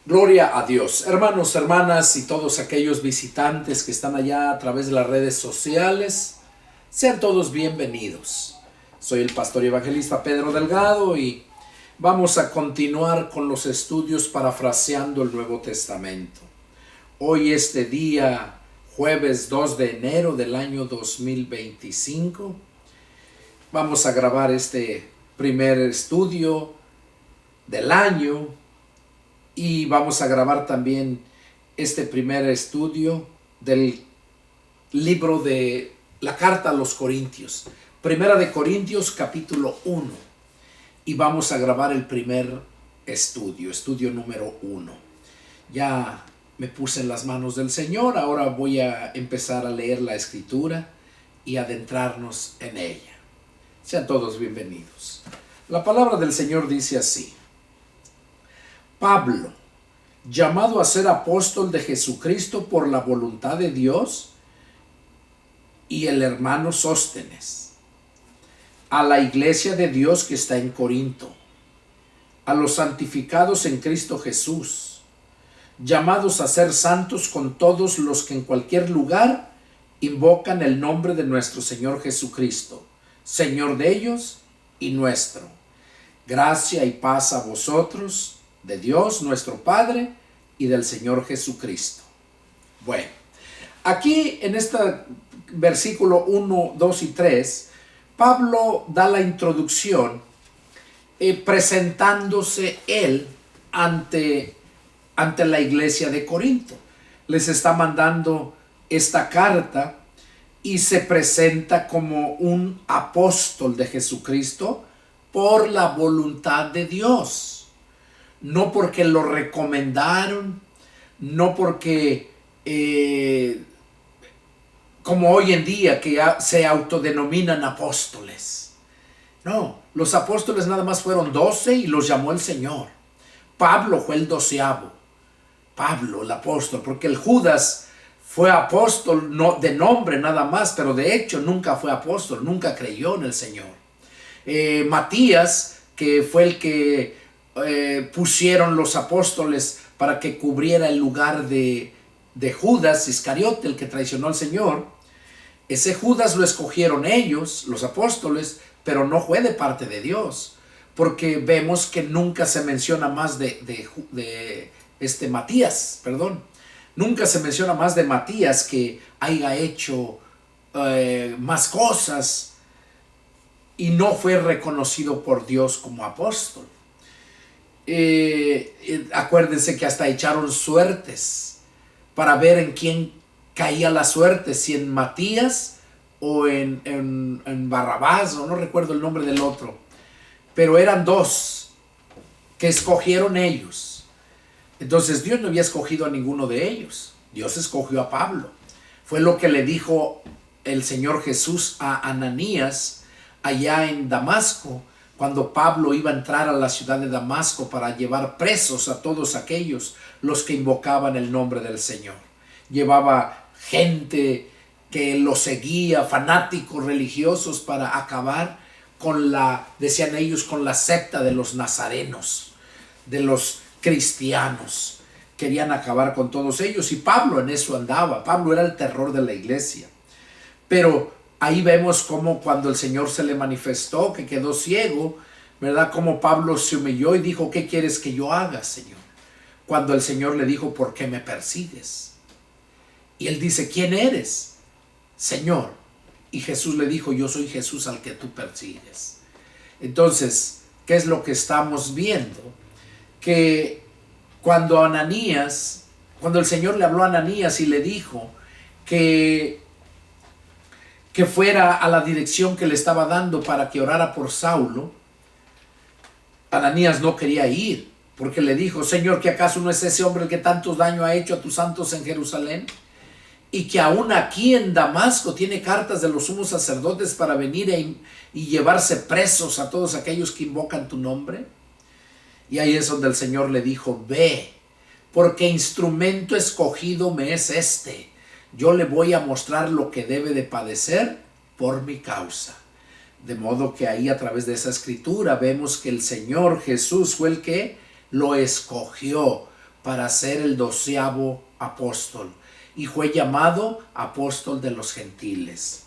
Gloria a Dios. Hermanos, hermanas y todos aquellos visitantes que están allá a través de las redes sociales, sean todos bienvenidos. Soy el pastor y evangelista Pedro Delgado y vamos a continuar con los estudios parafraseando el Nuevo Testamento. Hoy día, jueves 2 de enero del año 2025, vamos a grabar este primer estudio del año. Y vamos a grabar también este primer estudio del libro de la carta a los Corintios. Primera de Corintios capítulo 1. Y vamos a grabar el primer estudio número 1. Ya me puse en las manos del Señor, ahora voy a empezar a leer la Escritura y adentrarnos en ella. Sean todos bienvenidos. La palabra del Señor dice así: Pablo, llamado a ser apóstol de Jesucristo por la voluntad de Dios, y el hermano Sóstenes, a la iglesia de Dios que está en Corinto, a los santificados en Cristo Jesús, llamados a ser santos con todos los que en cualquier lugar invocan el nombre de nuestro Señor Jesucristo, Señor de ellos y nuestro. Gracia y paz a vosotros, de Dios nuestro Padre y del Señor Jesucristo. Bueno, aquí en este versículo 1, 2 y 3, Pablo da la introducción presentándose él ante la iglesia de Corinto. Les está mandando esta carta y se presenta como un apóstol de Jesucristo por la voluntad de Dios. No porque lo recomendaron, no porque, como hoy en día, que se autodenominan apóstoles. No, los apóstoles nada más fueron 12 y los llamó el Señor. Pablo fue el 12º. Pablo, el apóstol, porque el Judas fue apóstol no, de nombre nada más, pero de hecho nunca fue apóstol, nunca creyó en el Señor. Matías, que fue el que pusieron los apóstoles para que cubriera el lugar de Judas Iscariote, el que traicionó al Señor. Ese Judas lo escogieron ellos, los apóstoles, pero no fue de parte de Dios, porque vemos que nunca se menciona más de Matías, nunca se menciona más de Matías que haya hecho más cosas y no fue reconocido por Dios como apóstol. Acuérdense que hasta echaron suertes para ver en quién caía la suerte, si en Matías o en Barrabás, o no recuerdo el nombre del otro, pero eran dos que escogieron ellos. Entonces Dios no había escogido a ninguno de ellos, Dios escogió a Pablo. Fue lo que le dijo el Señor Jesús a Ananías allá en Damasco, cuando Pablo iba a entrar a la ciudad de Damasco para llevar presos a todos aquellos los que invocaban el nombre del Señor. Llevaba gente que lo seguía, fanáticos religiosos, para acabar con decían ellos, con la secta de los nazarenos, de los cristianos. Querían acabar con todos ellos y Pablo en eso andaba. Pablo era el terror de la iglesia. Pero ahí vemos cómo cuando el Señor se le manifestó, que quedó ciego, ¿verdad? Cómo Pablo se humilló y dijo: ¿qué quieres que yo haga, Señor? Cuando el Señor le dijo: ¿por qué me persigues? Y él dice: ¿quién eres, Señor? Y Jesús le dijo: yo soy Jesús al que tú persigues. Entonces, ¿qué es lo que estamos viendo? Que cuando el Señor le habló a Ananías y le dijo que fuera a la dirección que le estaba dando para que orara por Saulo, Ananías no quería ir, porque le dijo: Señor, ¿que acaso no es ese hombre el que tanto daño ha hecho a tus santos en Jerusalén? Y que aún aquí en Damasco tiene cartas de los sumos sacerdotes para venir y llevarse presos a todos aquellos que invocan tu nombre. Y ahí es donde el Señor le dijo: ve, porque instrumento escogido me es este. Yo le voy a mostrar lo que debe de padecer por mi causa. De modo que ahí, a través de esa escritura, vemos que el Señor Jesús fue el que lo escogió para ser el 12º apóstol y fue llamado apóstol de los gentiles.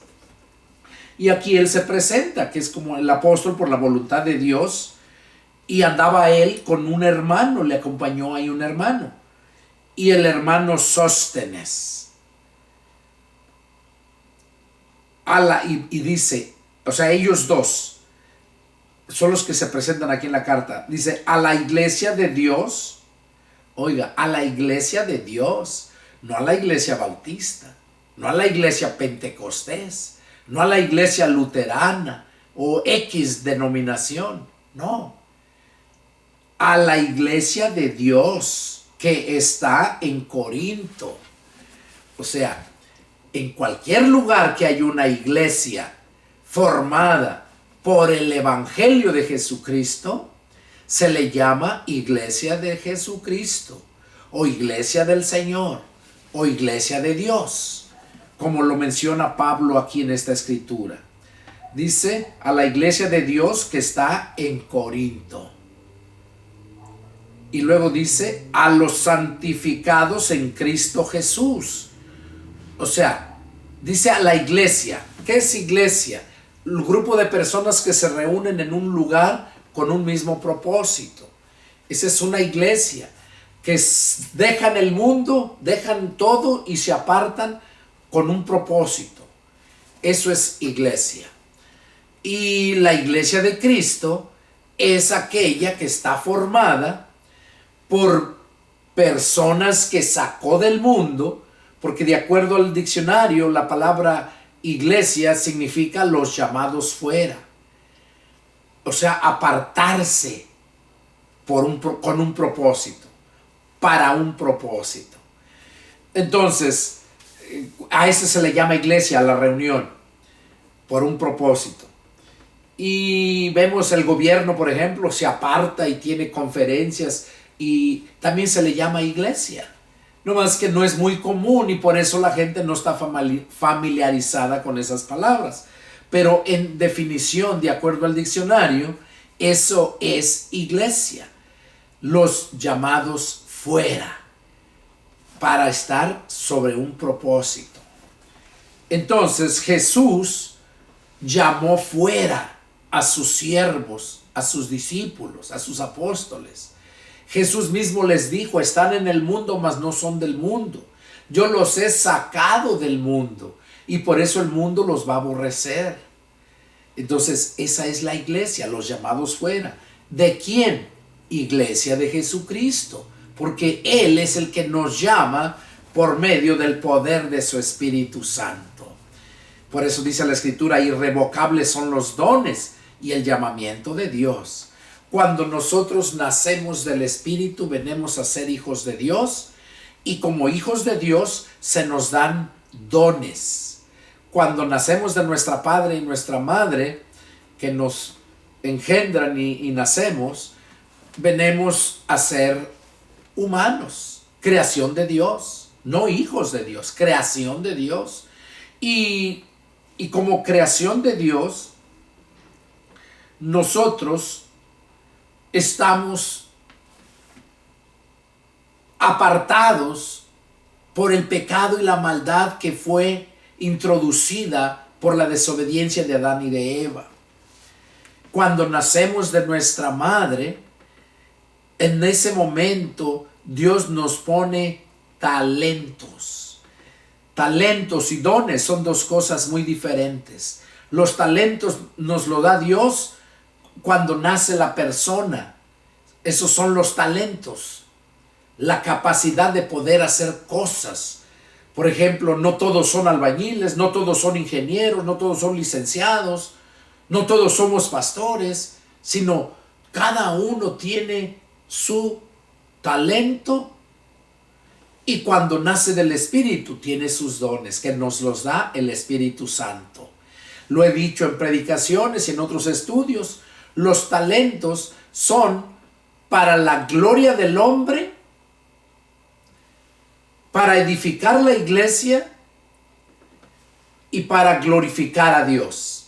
Y aquí él se presenta, que es como el apóstol por la voluntad de Dios, y andaba él con un hermano, le acompañó ahí un hermano, y el hermano Sóstenes. Y dice, o sea, ellos dos son los que se presentan aquí en la carta. Dice, a la iglesia de Dios, oiga, a la iglesia de Dios, no a la iglesia bautista, no a la iglesia pentecostés, no a la iglesia luterana o X denominación, no. A la iglesia de Dios que está en Corinto. O sea, en cualquier lugar que haya una iglesia formada por el Evangelio de Jesucristo, se le llama iglesia de Jesucristo, o iglesia del Señor, o iglesia de Dios, como lo menciona Pablo aquí en esta escritura. Dice, a la iglesia de Dios que está en Corinto. Y luego dice, a los santificados en Cristo Jesús. O sea, dice a la iglesia. ¿Qué es iglesia? El grupo de personas que se reúnen en un lugar con un mismo propósito. Esa es una iglesia que dejan el mundo, dejan todo y se apartan con un propósito. Eso es iglesia. Y la iglesia de Cristo es aquella que está formada por personas que sacó del mundo, porque de acuerdo al diccionario, la palabra iglesia significa los llamados fuera. O sea, apartarse con un propósito, para un propósito. Entonces, a eso se le llama iglesia, a la reunión, por un propósito. Y vemos el gobierno, por ejemplo, se aparta y tiene conferencias y también se le llama iglesia. No más que no es muy común y por eso la gente no está familiarizada con esas palabras. Pero en definición, de acuerdo al diccionario, eso es iglesia. Los llamados fuera para estar sobre un propósito. Entonces Jesús llamó fuera a sus siervos, a sus discípulos, a sus apóstoles. Jesús mismo les dijo, están en el mundo, mas no son del mundo. Yo los he sacado del mundo y por eso el mundo los va a aborrecer. Entonces, esa es la iglesia, los llamados fuera. ¿De quién? Iglesia de Jesucristo, porque Él es el que nos llama por medio del poder de su Espíritu Santo. Por eso dice la Escritura, irrevocables son los dones y el llamamiento de Dios. Cuando nosotros nacemos del Espíritu, venimos a ser hijos de Dios y como hijos de Dios se nos dan dones. Cuando nacemos de nuestra padre y nuestra madre, que nos engendran y nacemos, venimos a ser humanos, creación de Dios, no hijos de Dios, creación de Dios. Y como creación de Dios, nosotros estamos apartados por el pecado y la maldad que fue introducida por la desobediencia de Adán y de Eva. Cuando nacemos de nuestra madre, en ese momento Dios nos pone talentos. Talentos y dones son dos cosas muy diferentes. Los talentos nos lo da Dios cuando nace la persona. Esos son los talentos, la capacidad de poder hacer cosas. Por ejemplo, no todos son albañiles, no todos son ingenieros, no todos son licenciados, no todos somos pastores, sino cada uno tiene su talento y cuando nace del Espíritu tiene sus dones que nos los da el Espíritu Santo. Lo he dicho en predicaciones y en otros estudios. Los talentos son para la gloria del hombre, para edificar la iglesia y para glorificar a Dios.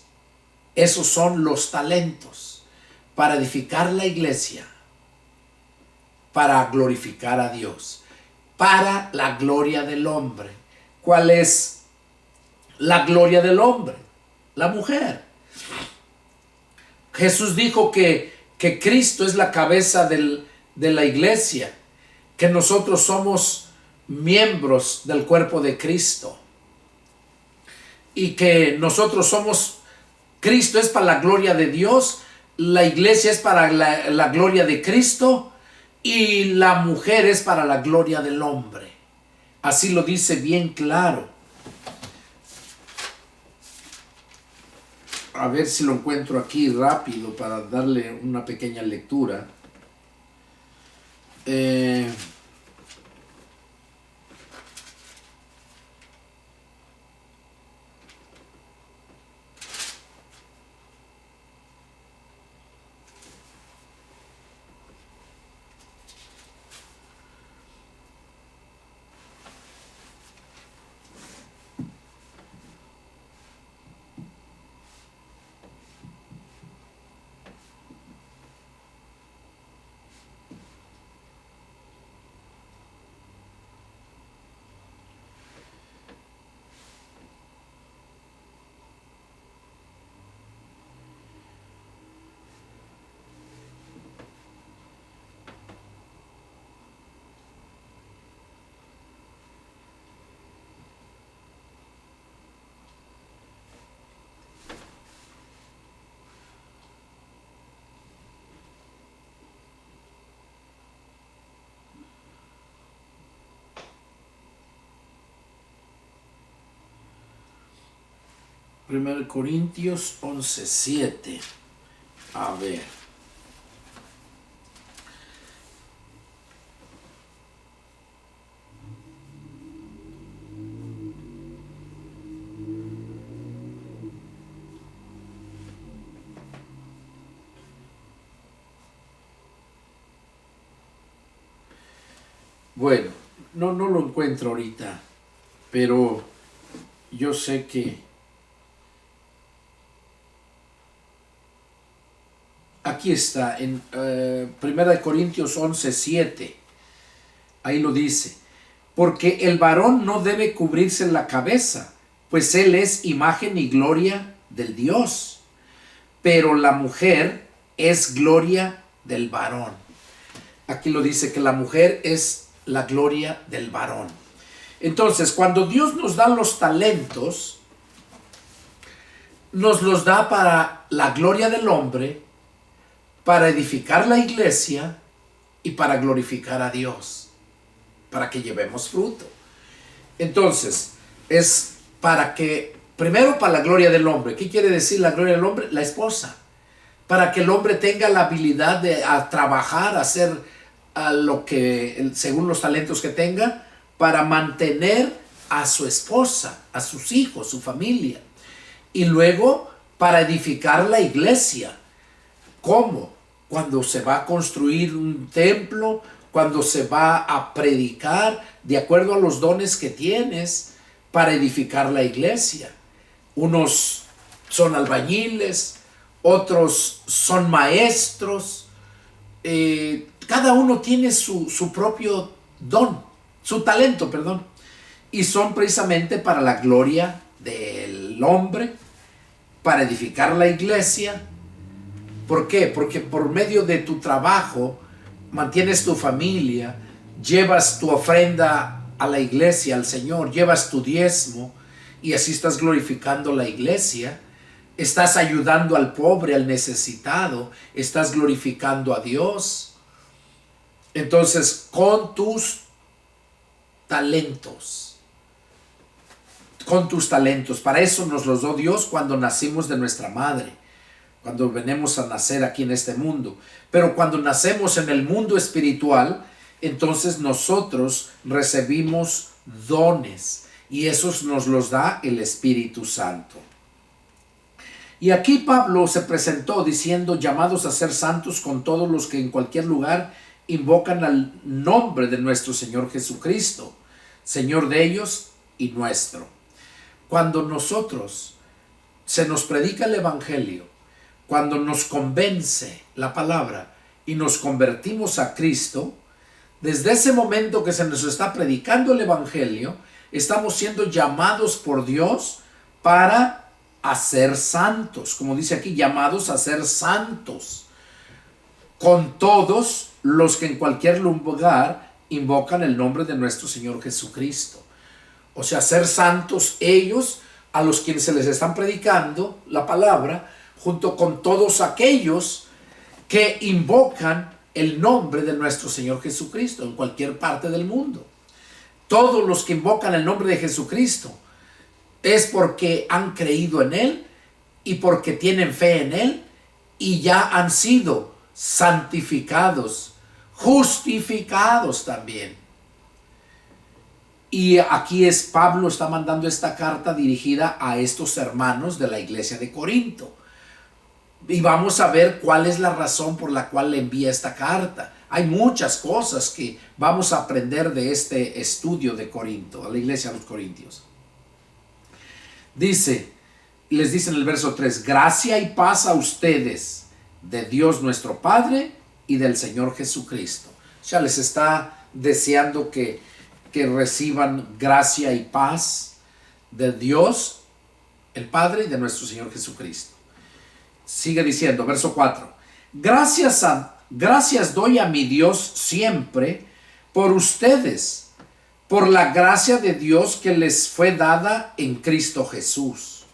Esos son los talentos, para edificar la iglesia, para glorificar a Dios, para la gloria del hombre. ¿Cuál es la gloria del hombre? La mujer. Jesús dijo que Cristo es la cabeza de la iglesia, que nosotros somos miembros del cuerpo de Cristo y que nosotros somos, Cristo es para la gloria de Dios, la iglesia es para la gloria de Cristo y la mujer es para la gloria del hombre. Así lo dice bien claro. A ver si lo encuentro aquí rápido para darle una pequeña lectura. Primero Corintios 11:7. A ver. Bueno, no lo encuentro ahorita, pero yo sé que aquí está, en 1 Corintios 11:7. Ahí lo dice. Porque el varón no debe cubrirse la cabeza, pues él es imagen y gloria del Dios. Pero la mujer es gloria del varón. Aquí lo dice que la mujer es la gloria del varón. Entonces, cuando Dios nos da los talentos, nos los da para la gloria del hombre, para edificar la iglesia y para glorificar a Dios, para que llevemos fruto. Entonces, es para que, primero para la gloria del hombre. ¿Qué quiere decir la gloria del hombre? La esposa. Para que el hombre tenga la habilidad de trabajar, hacer lo que, según los talentos que tenga, para mantener a su esposa, a sus hijos, su familia. Y luego para edificar la iglesia. ¿Cómo? Cuando se va a construir un templo, cuando se va a predicar, de acuerdo a los dones que tienes, para edificar la iglesia. Unos son albañiles, otros son maestros. Cada uno tiene su propio don, su talento, perdón. Y son precisamente para la gloria del hombre, para edificar la iglesia. ¿Por qué? Porque por medio de tu trabajo mantienes tu familia, llevas tu ofrenda a la iglesia, al Señor, llevas tu diezmo y así estás glorificando la iglesia, estás ayudando al pobre, al necesitado, estás glorificando a Dios. Entonces, con tus talentos, para eso nos los dio Dios cuando nacimos de nuestra madre, cuando venimos a nacer aquí en este mundo. Pero cuando nacemos en el mundo espiritual, entonces nosotros recibimos dones y esos nos los da el Espíritu Santo. Y aquí Pablo se presentó diciendo: llamados a ser santos con todos los que en cualquier lugar invocan al nombre de nuestro Señor Jesucristo, Señor de ellos y nuestro. Cuando nosotros se nos predica el Evangelio, cuando nos convence la palabra y nos convertimos a Cristo, Desde ese momento que se nos está predicando el Evangelio, estamos siendo llamados por Dios para hacer santos, como dice aquí, llamados a ser santos, con todos los que en cualquier lugar invocan el nombre de nuestro Señor Jesucristo. O sea, ser santos ellos a los quienes se les están predicando la palabra, junto con todos aquellos que invocan el nombre de nuestro Señor Jesucristo en cualquier parte del mundo. Todos los que invocan el nombre de Jesucristo es porque han creído en Él y porque tienen fe en Él y ya han sido santificados, justificados también. Y aquí Pablo está mandando esta carta dirigida a estos hermanos de la iglesia de Corinto. Y vamos a ver cuál es la razón por la cual le envía esta carta. Hay muchas cosas que vamos a aprender de este estudio de Corinto, a la iglesia de los Corintios. Les dice en el verso 3, gracia y paz a ustedes de Dios nuestro Padre y del Señor Jesucristo. Ya les está deseando que reciban gracia y paz de Dios el Padre y de nuestro Señor Jesucristo. Sigue diciendo, verso 4, gracias doy a mi Dios siempre por ustedes, por la gracia de Dios que les fue dada en Cristo Jesús.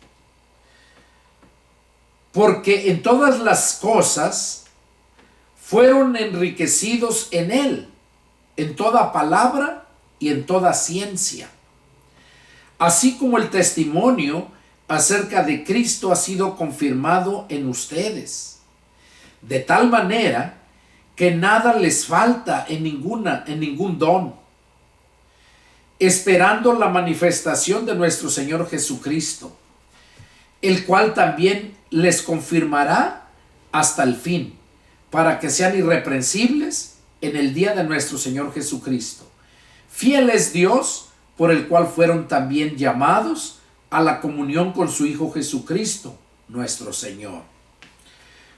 Porque en todas las cosas fueron enriquecidos en Él, en toda palabra y en toda ciencia. Así como el testimonio acerca de Cristo ha sido confirmado en ustedes, de tal manera que nada les falta en ningún don, esperando la manifestación de nuestro Señor Jesucristo, el cual también les confirmará hasta el fin, para que sean irreprensibles en el día de nuestro Señor Jesucristo. Fiel es Dios, por el cual fueron también llamados a la comunión con su Hijo Jesucristo, nuestro Señor.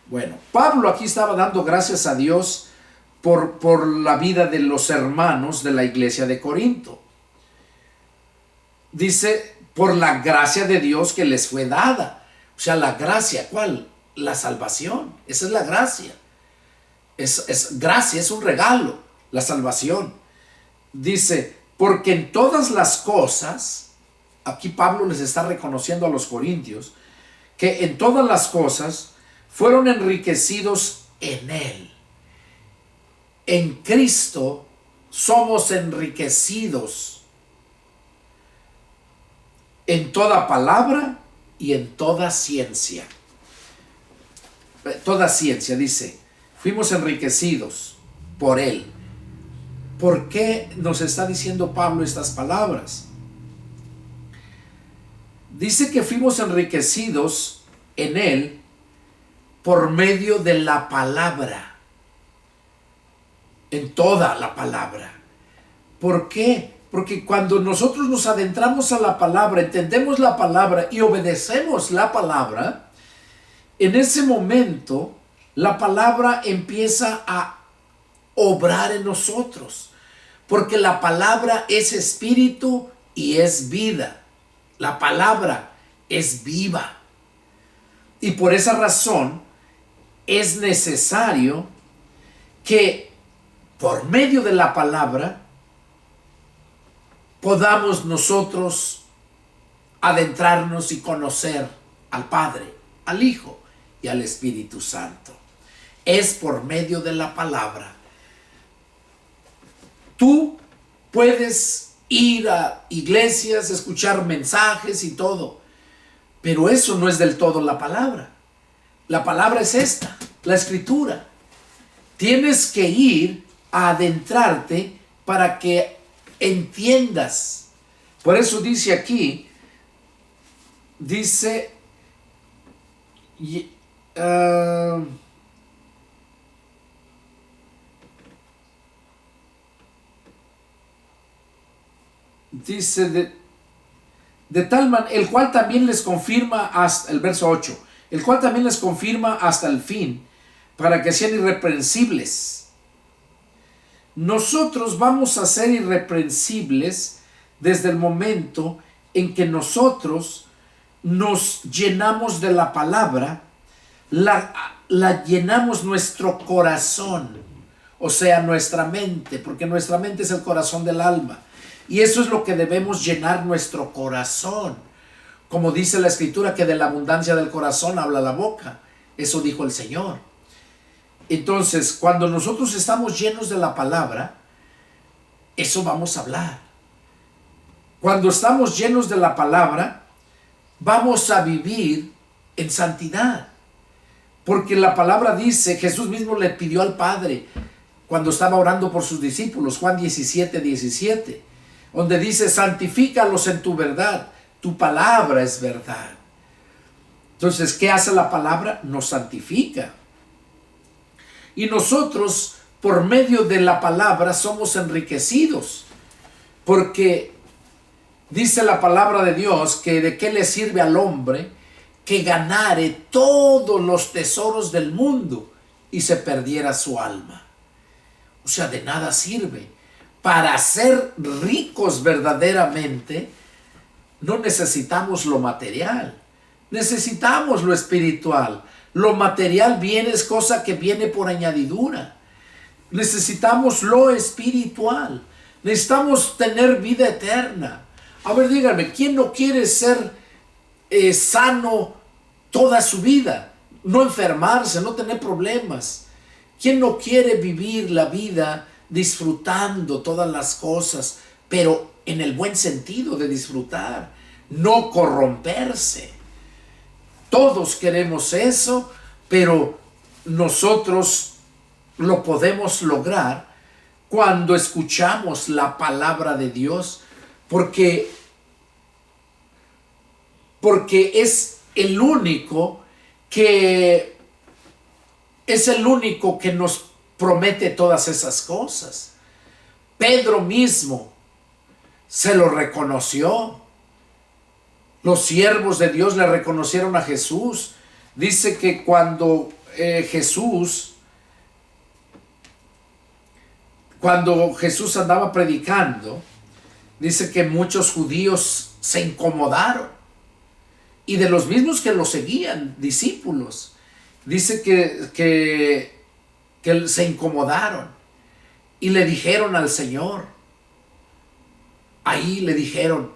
Bueno, Pablo aquí estaba dando gracias a Dios por la vida de los hermanos de la iglesia de Corinto. Dice, por la gracia de Dios que les fue dada. O sea, la gracia, ¿cuál? La salvación. Esa es la gracia. Es gracia, es un regalo, la salvación. Dice, porque en todas las cosas, aquí Pablo les está reconociendo a los corintios, que en todas las cosas fueron enriquecidos en Él. En Cristo somos enriquecidos en toda palabra y en toda ciencia. Toda ciencia, dice, fuimos enriquecidos por Él. ¿Por qué nos está diciendo Pablo estas palabras? Dice que fuimos enriquecidos en Él por medio de la palabra, en toda la palabra. ¿Por qué? Porque cuando nosotros nos adentramos a la palabra, entendemos la palabra y obedecemos la palabra, en ese momento la palabra empieza a obrar en nosotros, porque la palabra es espíritu y es vida. La palabra es viva. Y por esa razón es necesario que por medio de la palabra podamos nosotros adentrarnos y conocer al Padre, al Hijo y al Espíritu Santo. Es por medio de la palabra. Tú puedes ir a iglesias, escuchar mensajes y todo, pero eso no es del todo la palabra. La palabra es esta, la Escritura. Tienes que ir a adentrarte para que entiendas. Por eso dice aquí, dice, de tal manera, el cual también les confirma hasta el verso 8, el cual también les confirma hasta el fin, para que sean irreprensibles nosotros vamos a ser irreprensibles desde el momento en que nosotros nos llenamos de la palabra, la llenamos nuestro corazón, o sea, nuestra mente, porque nuestra mente es el corazón del alma. Y eso es lo que debemos llenar nuestro corazón. Como dice la Escritura, que de la abundancia del corazón habla la boca. Eso dijo el Señor. Entonces, cuando nosotros estamos llenos de la palabra, eso vamos a hablar. Cuando estamos llenos de la palabra, vamos a vivir en santidad. Porque la palabra dice, Jesús mismo le pidió al Padre, cuando estaba orando por sus discípulos, Juan 17:17, donde dice, santifícalos en tu verdad, tu palabra es verdad. Entonces, ¿qué hace la palabra? Nos santifica. Y nosotros, por medio de la palabra, somos enriquecidos. Porque dice la palabra de Dios que de qué le sirve al hombre que ganare todos los tesoros del mundo y se perdiera su alma. O sea, de nada sirve. Para ser ricos verdaderamente, no necesitamos lo material, necesitamos lo espiritual. Lo material es cosa que viene por añadidura. Necesitamos lo espiritual. Necesitamos tener vida eterna. A ver, díganme, ¿quién no quiere ser sano toda su vida? No enfermarse, no tener problemas. ¿Quién no quiere vivir la vida disfrutando todas las cosas, pero en el buen sentido de disfrutar, no corromperse? Todos queremos eso, pero nosotros lo podemos lograr cuando escuchamos la palabra de Dios, porque es el único que nos promete todas esas cosas. Pedro mismo se lo reconoció. Los siervos de Dios le reconocieron a Jesús. Dice que cuando Jesús andaba predicando, dice que muchos judíos se incomodaron. Y de los mismos que lo seguían, discípulos, dice que se incomodaron y le dijeron al Señor, ahí le dijeron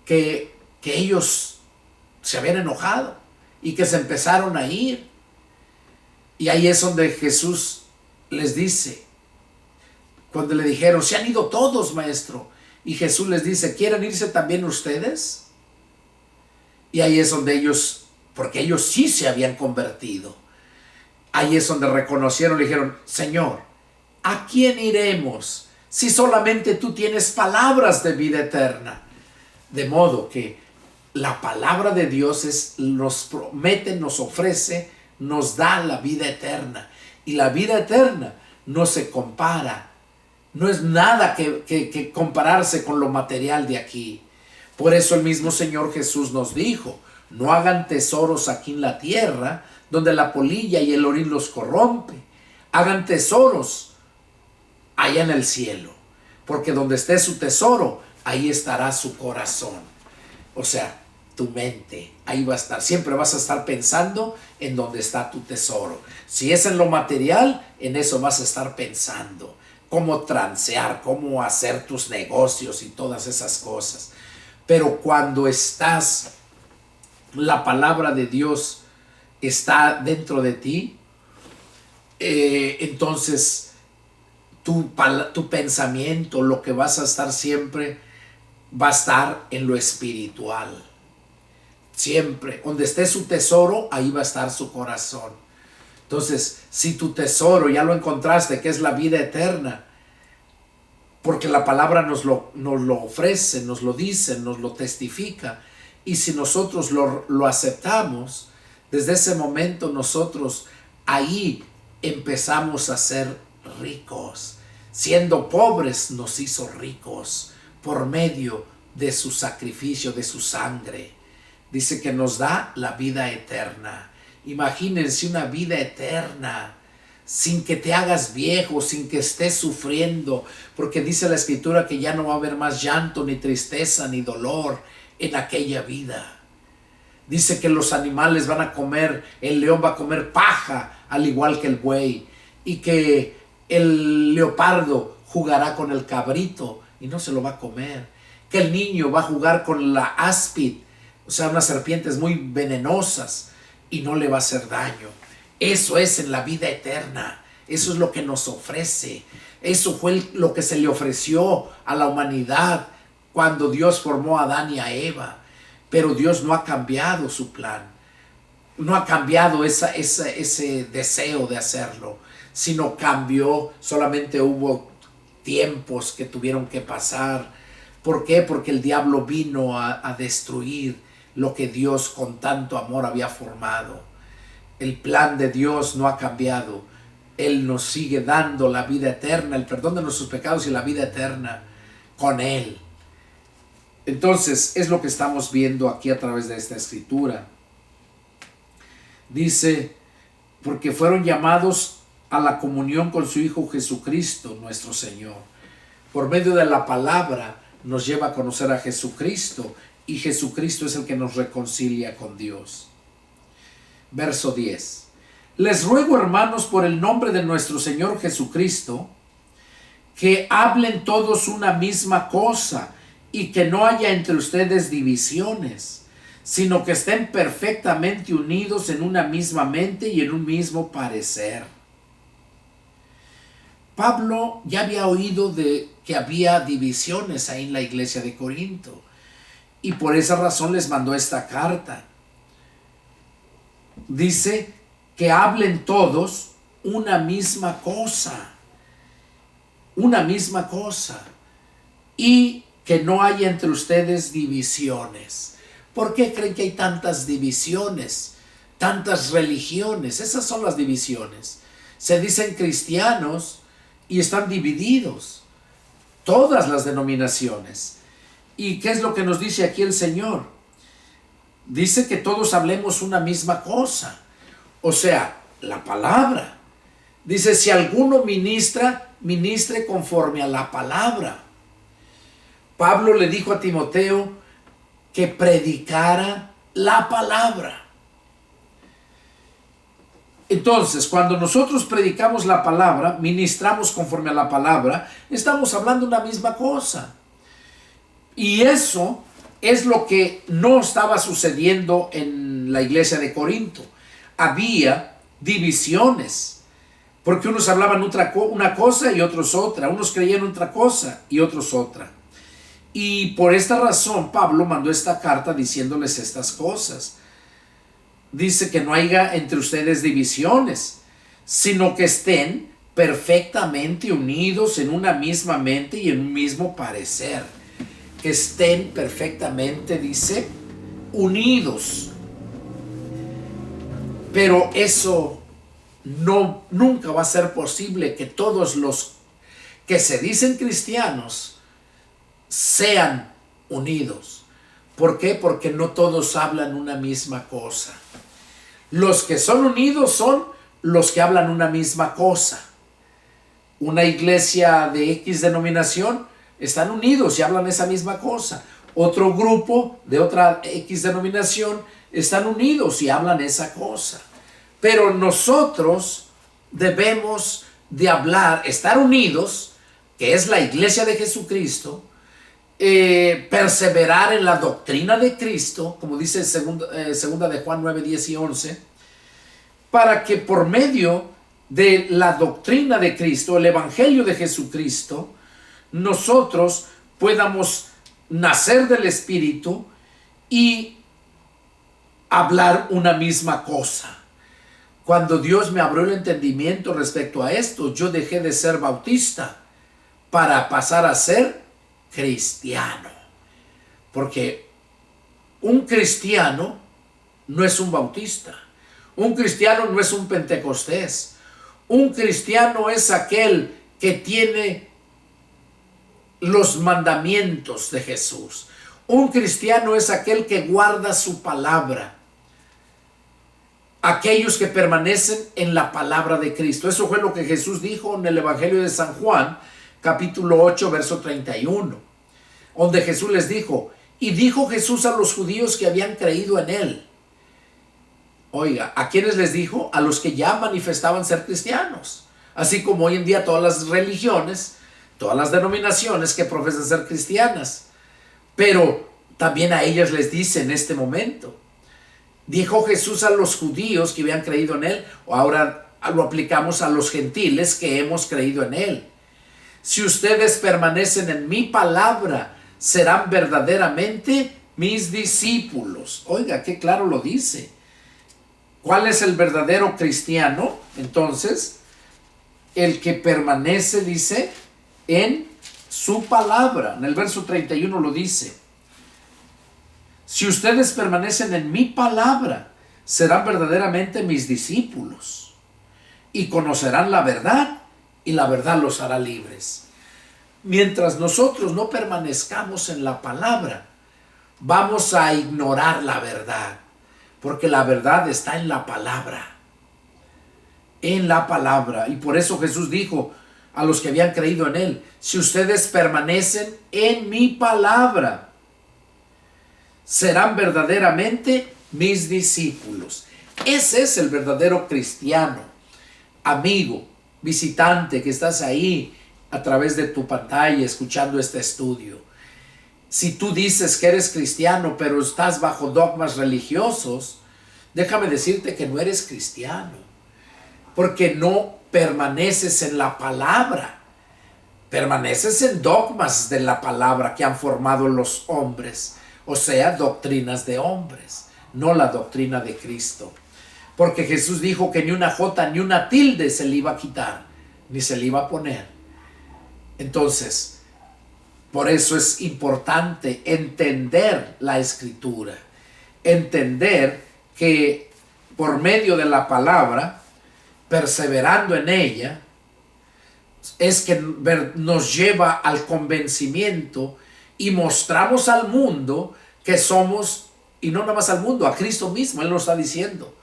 que ellos se habían enojado y que se empezaron a ir. Y ahí es donde Jesús les dice, cuando le dijeron, se han ido todos, maestro. Y Jesús les dice, ¿quieren irse también ustedes? Y ahí es donde ellos, porque ellos sí se habían convertido, ahí es donde reconocieron, le dijeron, Señor, ¿a quién iremos si solamente tú tienes palabras de vida eterna? De modo que la palabra de Dios nos promete, nos ofrece, nos da la vida eterna. Y la vida eterna no se compara, no es nada que compararse con lo material de aquí. Por eso el mismo Señor Jesús nos dijo, no hagan tesoros aquí en la tierra, donde la polilla y el orín los corrompe. Hagan tesoros allá en el cielo, porque donde esté su tesoro, ahí estará su corazón. O sea, tu mente, ahí va a estar. Siempre vas a estar pensando en donde está tu tesoro. Si es en lo material, en eso vas a estar pensando. Cómo transear, cómo hacer tus negocios y todas esas cosas. Pero cuando la palabra de Dios está dentro de ti, entonces tu pensamiento, lo que vas a estar siempre, va a estar en lo espiritual. Siempre, donde esté su tesoro, ahí va a estar su corazón. Entonces, si tu tesoro ya lo encontraste, que es la vida eterna, porque la palabra nos lo ofrece, nos lo dice, nos lo testifica, y si nosotros lo aceptamos, desde ese momento nosotros ahí empezamos a ser ricos. Siendo pobres nos hizo ricos por medio de su sacrificio, de su sangre. Dice que nos da la vida eterna. Imagínense una vida eterna sin que te hagas viejo, sin que estés sufriendo, porque dice la Escritura que ya no va a haber más llanto, ni tristeza, ni dolor en aquella vida. Dice que los animales van a comer, el león va a comer paja, al igual que el buey, y que el leopardo jugará con el cabrito y no se lo va a comer, que el niño va a jugar con la áspid, o sea, unas serpientes muy venenosas, y no le va a hacer daño. Eso es en la vida eterna. Eso es lo que nos ofrece. Eso fue lo que se le ofreció a la humanidad cuando Dios formó a Adán y a Eva. Pero Dios no ha cambiado su plan. No ha cambiado ese deseo de hacerlo, sino cambió. Solamente hubo tiempos que tuvieron que pasar. ¿Por qué? Porque el diablo vino a destruir lo que Dios con tanto amor había formado. El plan de Dios no ha cambiado. Él nos sigue dando la vida eterna, el perdón de nuestros pecados y la vida eterna con Él. Entonces, es lo que estamos viendo aquí a través de esta escritura. Dice, porque fueron llamados a la comunión con su Hijo Jesucristo, nuestro Señor. Por medio de la palabra nos lleva a conocer a Jesucristo, y Jesucristo es el que nos reconcilia con Dios. Verso 10. Les ruego, hermanos, por el nombre de nuestro Señor Jesucristo, que hablen todos una misma cosa y que no haya entre ustedes divisiones, sino que estén perfectamente unidos en una misma mente y en un mismo parecer. Pablo ya había oído de que había divisiones ahí en la iglesia de Corinto, y por esa razón les mandó esta carta. Dice que hablen todos una misma cosa, y que no haya entre ustedes divisiones. ¿Por qué creen que hay tantas divisiones, tantas religiones? Esas son las divisiones. Se dicen cristianos y están divididos, todas las denominaciones. ¿Y qué es lo que nos dice aquí el Señor? Dice que todos hablemos una misma cosa, o sea, la palabra. Dice, si alguno ministra, ministre conforme a la palabra. Pablo le dijo a Timoteo que predicara la palabra. Entonces, cuando nosotros predicamos la palabra, ministramos conforme a la palabra, estamos hablando una misma cosa. Y eso es lo que no estaba sucediendo en la iglesia de Corinto. Había divisiones, porque unos hablaban una cosa y otros otra, unos creían otra cosa y otros otra. Y por esta razón Pablo mandó esta carta diciéndoles estas cosas. Dice que no haya entre ustedes divisiones, sino que estén perfectamente unidos en una misma mente y en un mismo parecer. Que estén perfectamente, dice, unidos. Pero eso nunca va a ser posible, que todos los que se dicen cristianos sean unidos. ¿Por qué? Porque no todos hablan una misma cosa. Los que son unidos son los que hablan una misma cosa. Una iglesia de X denominación están unidos y hablan esa misma cosa. Otro grupo de otra X denominación están unidos y hablan esa cosa. Pero nosotros debemos de hablar, estar unidos, que es la iglesia de Jesucristo, perseverar en la doctrina de Cristo, como dice segunda de Juan 9, 10 y 11, para que por medio de la doctrina de Cristo, el evangelio de Jesucristo, nosotros podamos nacer del Espíritu y hablar una misma cosa. Cuando Dios me abrió el entendimiento respecto a esto, yo dejé de ser bautista para pasar a ser cristiano. Porque un cristiano no es un bautista. Un cristiano no es un pentecostés. Un cristiano es aquel que tiene los mandamientos de Jesús. Un cristiano es aquel que guarda su palabra. aquellos que permanecen en la palabra de Cristo. Eso fue lo que Jesús dijo en el Evangelio de San Juan, capítulo 8, verso 31, donde Jesús les dijo, y dijo Jesús a los judíos que habían creído en él. Oiga, ¿a quiénes les dijo? A los que ya manifestaban ser cristianos. Así como hoy en día todas las religiones, todas las denominaciones que profesan ser cristianas. Pero también a ellas les dice en este momento. Dijo Jesús a los judíos que habían creído en él, o ahora lo aplicamos a los gentiles que hemos creído en él. Si ustedes permanecen en mi palabra, serán verdaderamente mis discípulos. Oiga, qué claro lo dice. ¿Cuál es el verdadero cristiano? Entonces, el que permanece, dice, en su palabra. En el verso 31 lo dice. Si ustedes permanecen en mi palabra, serán verdaderamente mis discípulos y conocerán la verdad, y la verdad los hará libres. Mientras nosotros no permanezcamos en la palabra, vamos a ignorar la verdad, porque la verdad está en la palabra. En la palabra. Y por eso Jesús dijo a los que habían creído en él, si ustedes permanecen en mi palabra, serán verdaderamente mis discípulos. Ese es el verdadero cristiano. Amigo, visitante que estás ahí a través de tu pantalla escuchando este estudio. Si tú dices que eres cristiano pero estás bajo dogmas religiosos, déjame decirte que no eres cristiano, porque no permaneces en la palabra. Permaneces en dogmas de la palabra que han formado los hombres. O sea, doctrinas de hombres, no la doctrina de Cristo. Porque Jesús dijo que ni una jota ni una tilde se le iba a quitar, ni se le iba a poner. Entonces, por eso es importante entender la Escritura. Entender que por medio de la palabra, perseverando en ella, es que nos lleva al convencimiento y mostramos al mundo que somos, y no nada más al mundo, a Cristo mismo. Él nos está diciendo,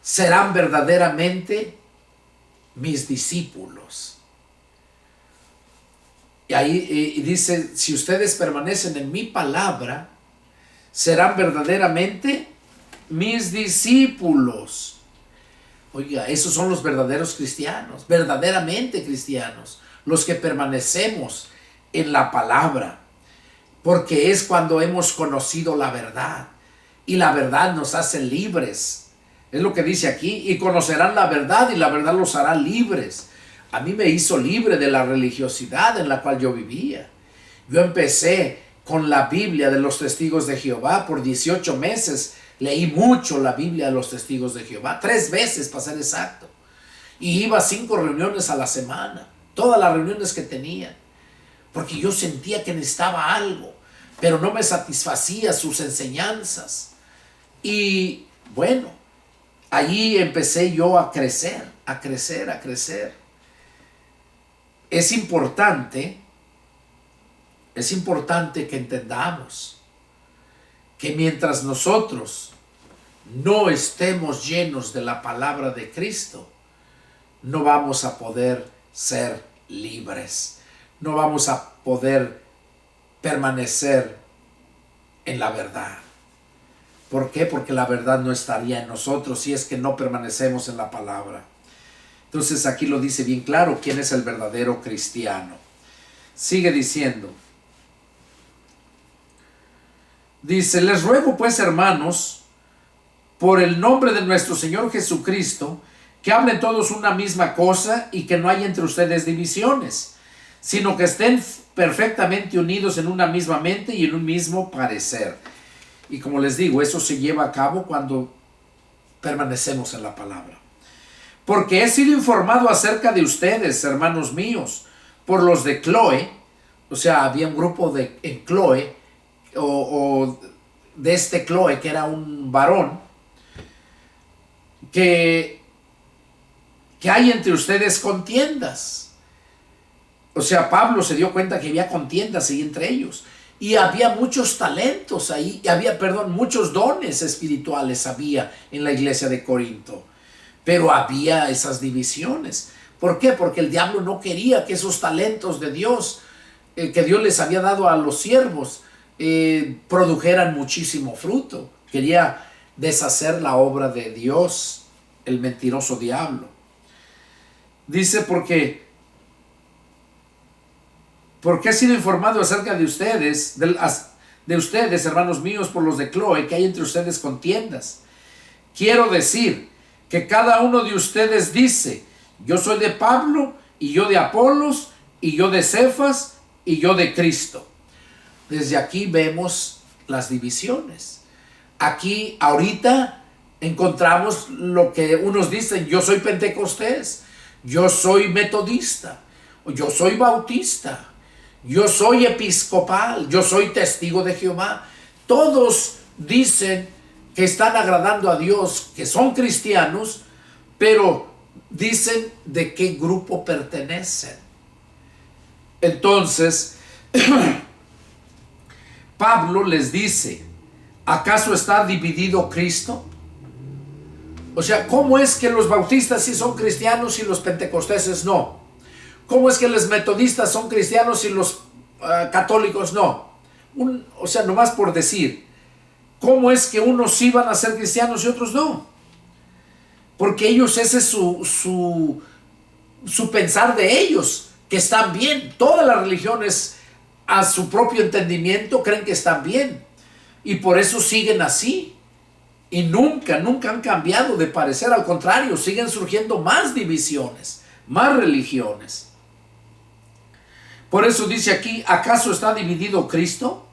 serán verdaderamente mis discípulos. Y ahí dice, si ustedes permanecen en mi palabra, serán verdaderamente mis discípulos. Oiga, esos son los verdaderos cristianos, verdaderamente cristianos, los que permanecemos en la palabra. Porque es cuando hemos conocido la verdad. Y la verdad nos hace libres. Es lo que dice aquí. Y conocerán la verdad y la verdad los hará libres. A mí me hizo libre de la religiosidad en la cual yo vivía. Yo empecé con la Biblia de los Testigos de Jehová. Por 18 meses leí mucho la Biblia de los Testigos de Jehová. 3 veces para ser exacto. Y iba a 5 reuniones a la semana. Todas las reuniones que tenía. Porque yo sentía que necesitaba algo, pero no me satisfacía sus enseñanzas. Y bueno, allí empecé yo a crecer, a crecer, a crecer. Es importante que entendamos que mientras nosotros no estemos llenos de la palabra de Cristo, no vamos a poder ser libres. No vamos a poder permanecer en la verdad. ¿Por qué? Porque la verdad no estaría en nosotros si es que no permanecemos en la palabra. Entonces aquí lo dice bien claro quién es el verdadero cristiano. Sigue diciendo. Dice, les ruego pues, hermanos, por el nombre de nuestro Señor Jesucristo, que hablen todos una misma cosa y que no haya entre ustedes divisiones, sino que estén perfectamente unidos en una misma mente y en un mismo parecer. Y como les digo, eso se lleva a cabo cuando permanecemos en la palabra. Porque he sido informado acerca de ustedes, hermanos míos, por los de Cloe. O sea, había un grupo en Cloe, o de este Cloe, que era un varón, que hay entre ustedes contiendas. O sea, Pablo se dio cuenta que había contiendas ahí entre ellos. Y había muchos talentos ahí, y había, perdón, muchos dones espirituales había en la iglesia de Corinto. Pero había esas divisiones. ¿Por qué? Porque el diablo no quería que esos talentos de Dios, que Dios les había dado a los siervos, produjeran muchísimo fruto. Quería deshacer la obra de Dios, el mentiroso diablo. Dice porque he sido informado acerca de ustedes, hermanos míos, por los de Cloe, que hay entre ustedes contiendas. Quiero decir que cada uno de ustedes dice: yo soy de Pablo, y yo de Apolos, y yo de Cefas, y yo de Cristo. Desde aquí vemos las divisiones. Aquí ahorita encontramos lo que unos dicen: yo soy pentecostés, yo soy metodista, yo soy bautista, yo soy episcopal, yo soy testigo de Jehová. Todos dicen que están agradando a Dios, que son cristianos, pero dicen de qué grupo pertenecen. Entonces, Pablo les dice: ¿acaso está dividido Cristo? O sea, ¿cómo es que los bautistas sí son cristianos y los pentecosteses no? ¿Cómo es que los metodistas son cristianos y los católicos no? O sea, nomás por decir, ¿cómo es que unos sí van a ser cristianos y otros no? Porque ellos, ese es su pensar de ellos, que están bien. Todas las religiones, a su propio entendimiento, creen que están bien. Y por eso siguen así. Y nunca han cambiado de parecer. Al contrario, siguen surgiendo más divisiones, más religiones. Por eso dice aquí: ¿acaso está dividido Cristo?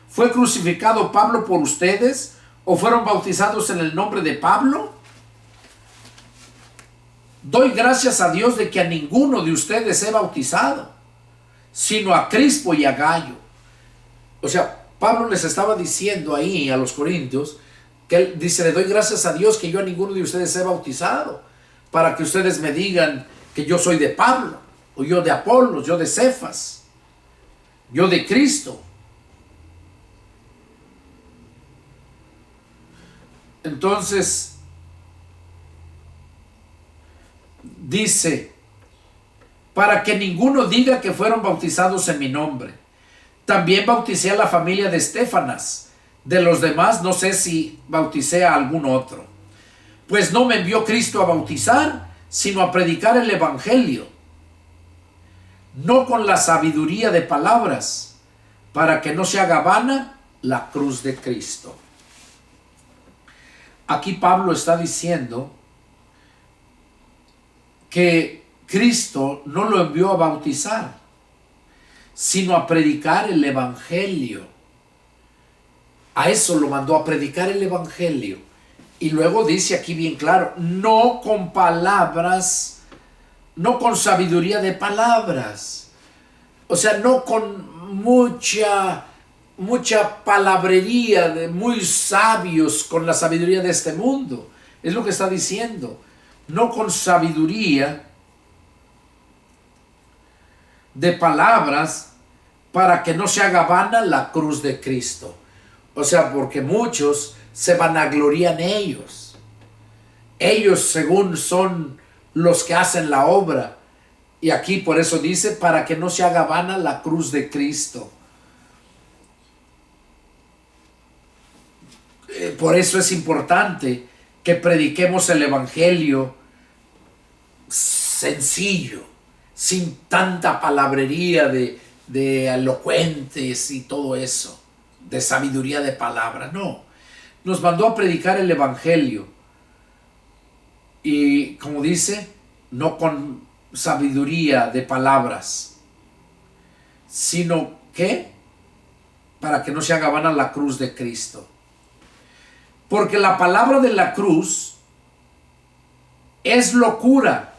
¿Fue crucificado Pablo por ustedes? ¿O fueron bautizados en el nombre de Pablo? Doy gracias a Dios de que a ninguno de ustedes he bautizado, sino a Crispo y a Gayo. O sea, Pablo les estaba diciendo ahí a los corintios, que él dice: le doy gracias a Dios que yo a ninguno de ustedes he bautizado, para que ustedes me digan que yo soy de Pablo, o yo de Apolos, yo de Cefas, yo de Cristo. Entonces, dice: para que ninguno diga que fueron bautizados en mi nombre. También bauticé a la familia de Estéfanas. De los demás no sé si bauticé a algún otro. Pues no me envió Cristo a bautizar, sino a predicar el evangelio, no con la sabiduría de palabras, para que no se haga vana la cruz de Cristo. Aquí Pablo está diciendo que Cristo no lo envió a bautizar, sino a predicar el evangelio. A eso lo mandó, a predicar el evangelio. Y luego dice aquí bien claro: no con palabras, no con sabiduría de palabras. O sea, no con mucha palabrería de muy sabios, con la sabiduría de este mundo. Es lo que está diciendo. No con sabiduría de palabras, para que no se haga vana la cruz de Cristo. O sea, porque muchos se vanaglorían ellos. Ellos según son los que hacen la obra. Y aquí por eso dice: para que no se haga vana la cruz de Cristo. Por eso es importante que prediquemos el evangelio sencillo, sin tanta palabrería de elocuentes y todo eso, de sabiduría de palabra. No, nos mandó a predicar el evangelio, y como dice, no con sabiduría de palabras, sino que para que no se haga vana la cruz de Cristo. Porque la palabra de la cruz es locura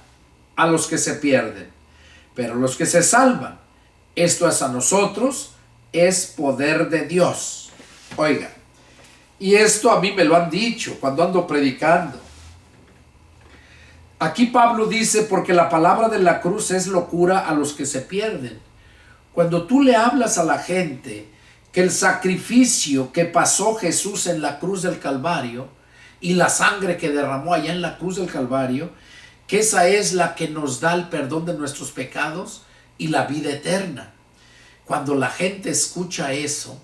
a los que se pierden, pero los que se salvan, esto es a nosotros, es poder de Dios. Oiga, y esto a mí me lo han dicho cuando ando predicando. Aquí Pablo dice: porque la palabra de la cruz es locura a los que se pierden. Cuando tú le hablas a la gente que el sacrificio que pasó Jesús en la cruz del Calvario y la sangre que derramó allá en la cruz del Calvario, que esa es la que nos da el perdón de nuestros pecados y la vida eterna. Cuando la gente escucha eso,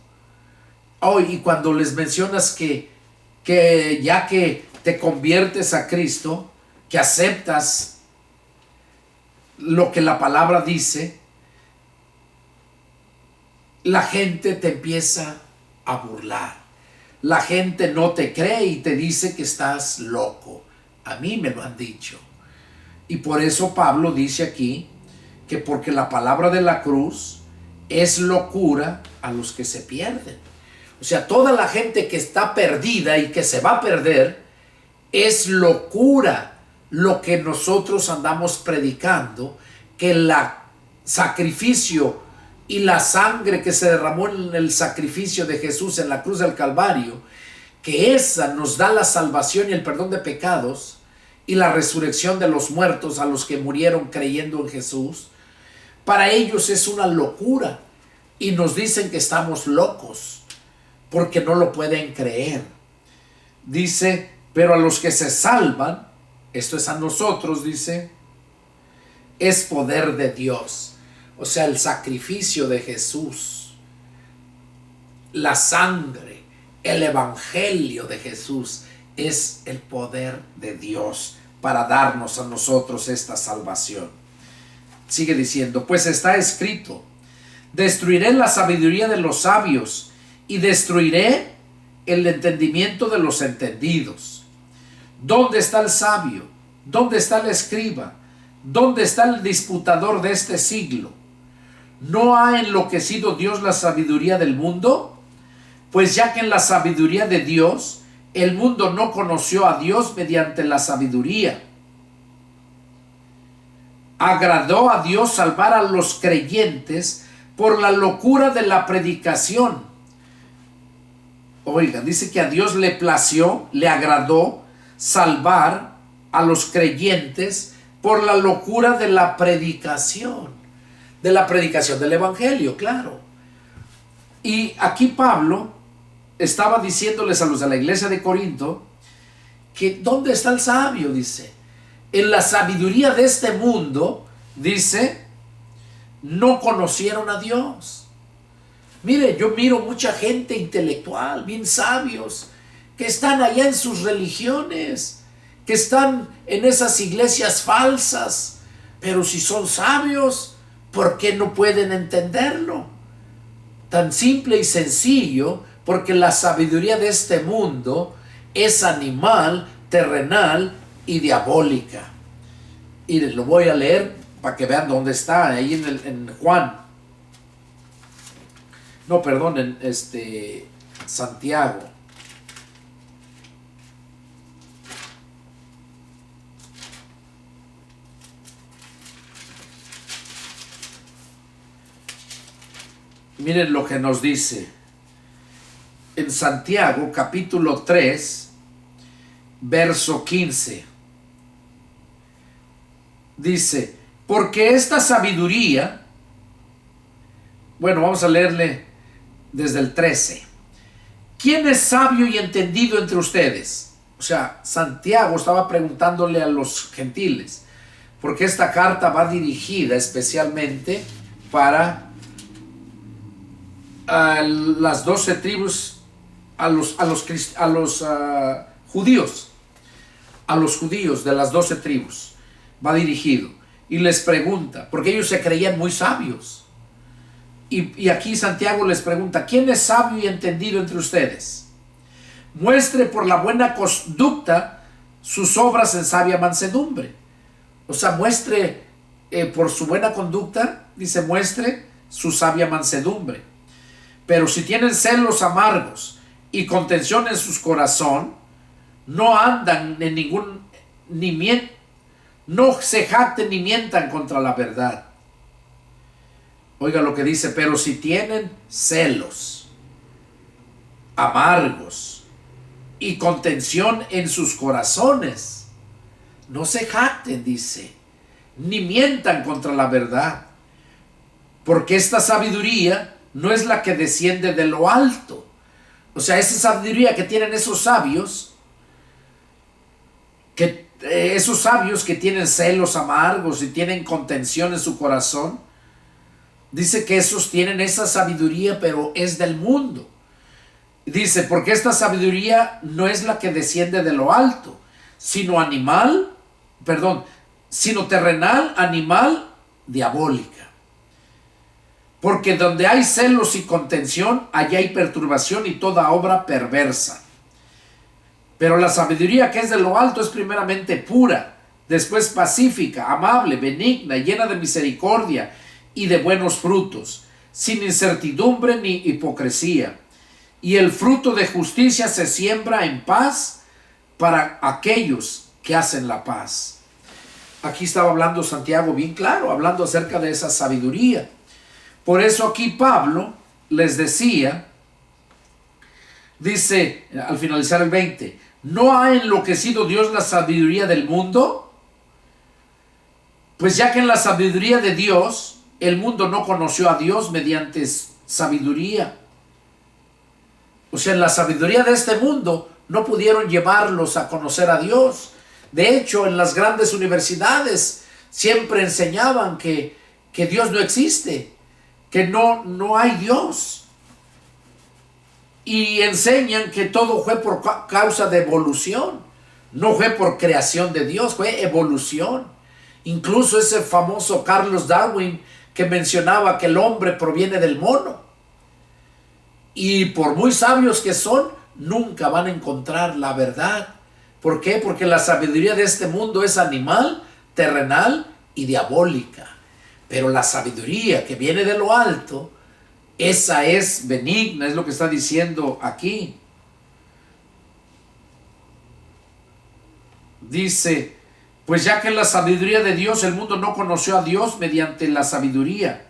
y cuando les mencionas que ya que te conviertes a Cristo, que aceptas lo que la palabra dice, la gente te empieza a burlar. La gente no te cree y te dice que estás loco. A mí me lo han dicho. Y por eso Pablo dice aquí que porque la palabra de la cruz es locura a los que se pierden. O sea, toda la gente que está perdida y que se va a perder, es locura lo que nosotros andamos predicando, que el sacrificio y la sangre que se derramó en el sacrificio de Jesús en la cruz del Calvario, que esa nos da la salvación y el perdón de pecados y la resurrección de los muertos a los que murieron creyendo en Jesús, para ellos es una locura y nos dicen que estamos locos porque no lo pueden creer. Dice, pero a los que se salvan, esto es a nosotros, dice, es poder de Dios. O sea, el sacrificio de Jesús, la sangre, el evangelio de Jesús es el poder de Dios para darnos a nosotros esta salvación. Sigue diciendo, pues está escrito, destruiré la sabiduría de los sabios y destruiré el entendimiento de los entendidos. ¿Dónde está el sabio? ¿Dónde está el escriba? ¿Dónde está el disputador de este siglo? ¿No ha enloquecido Dios la sabiduría del mundo? Pues ya que en la sabiduría de Dios, el mundo no conoció a Dios mediante la sabiduría. Agradó a Dios salvar a los creyentes por la locura de la predicación. Oiga, dice que a Dios le plació, le agradó salvar a los creyentes por la locura de la predicación del evangelio, claro. Y aquí Pablo estaba diciéndoles a los de la iglesia de Corinto que ¿dónde está el sabio? Dice, en la sabiduría de este mundo, dice, no conocieron a Dios. Mire, yo miro mucha gente intelectual, bien sabios, que están allá en sus religiones, que están en esas iglesias falsas, pero si son sabios, ¿por qué no pueden entenderlo? Tan simple y sencillo, porque la sabiduría de este mundo es animal, terrenal y diabólica. Y lo voy a leer para que vean dónde está, ahí en Juan. No, perdón, en Santiago. Miren lo que nos dice. En Santiago, capítulo 3, verso 15. Dice, porque esta sabiduría, bueno, vamos a leerle desde el 13. ¿Quién es sabio y entendido entre ustedes? O sea, Santiago estaba preguntándole a los gentiles, porque esta carta va dirigida especialmente para a las 12 tribus, a los judíos, a los judíos de las 12 tribus, va dirigido. Y les pregunta, porque ellos se creían muy sabios. Y aquí Santiago les pregunta, ¿quién es sabio y entendido entre ustedes? Muestre por la buena conducta sus obras en sabia mansedumbre. O sea, muestre por su buena conducta, dice, muestre su sabia mansedumbre. Pero si tienen celos amargos y contención en su corazón, no andan en no se jacten ni mientan contra la verdad. Oiga lo que dice, pero si tienen celos amargos y contención en sus corazones, no se jacten, dice, ni mientan contra la verdad, porque esta sabiduría no es la que desciende de lo alto. O sea, esa sabiduría que tienen esos sabios que tienen celos amargos y tienen contención en su corazón, dice que esos tienen esa sabiduría, pero es del mundo. Dice, porque esta sabiduría no es la que desciende de lo alto, sino terrenal, animal, diabólica. Porque donde hay celos y contención, allá hay perturbación y toda obra perversa. Pero la sabiduría que es de lo alto es primeramente pura, después pacífica, amable, benigna, llena de misericordia y de buenos frutos, sin incertidumbre ni hipocresía. Y el fruto de justicia se siembra en paz para aquellos que hacen la paz. Aquí estaba hablando Santiago bien claro, hablando acerca de esa sabiduría. Por eso aquí Pablo les decía, dice al finalizar el 20, ¿no ha enloquecido Dios la sabiduría del mundo? Pues ya que en la sabiduría de Dios, el mundo no conoció a Dios mediante sabiduría. O sea, en la sabiduría de este mundo no pudieron llevarlos a conocer a Dios. De hecho, en las grandes universidades siempre enseñaban que Dios no existe, que no hay Dios. Y enseñan que todo fue por causa de evolución. No fue por creación de Dios, fue evolución. Incluso ese famoso Carlos Darwin que mencionaba que el hombre proviene del mono. Y por muy sabios que son, nunca van a encontrar la verdad. ¿Por qué? Porque la sabiduría de este mundo es animal, terrenal y diabólica. Pero la sabiduría que viene de lo alto, esa es benigna, es lo que está diciendo aquí. Dice, pues ya que en la sabiduría de Dios el mundo no conoció a Dios mediante la sabiduría.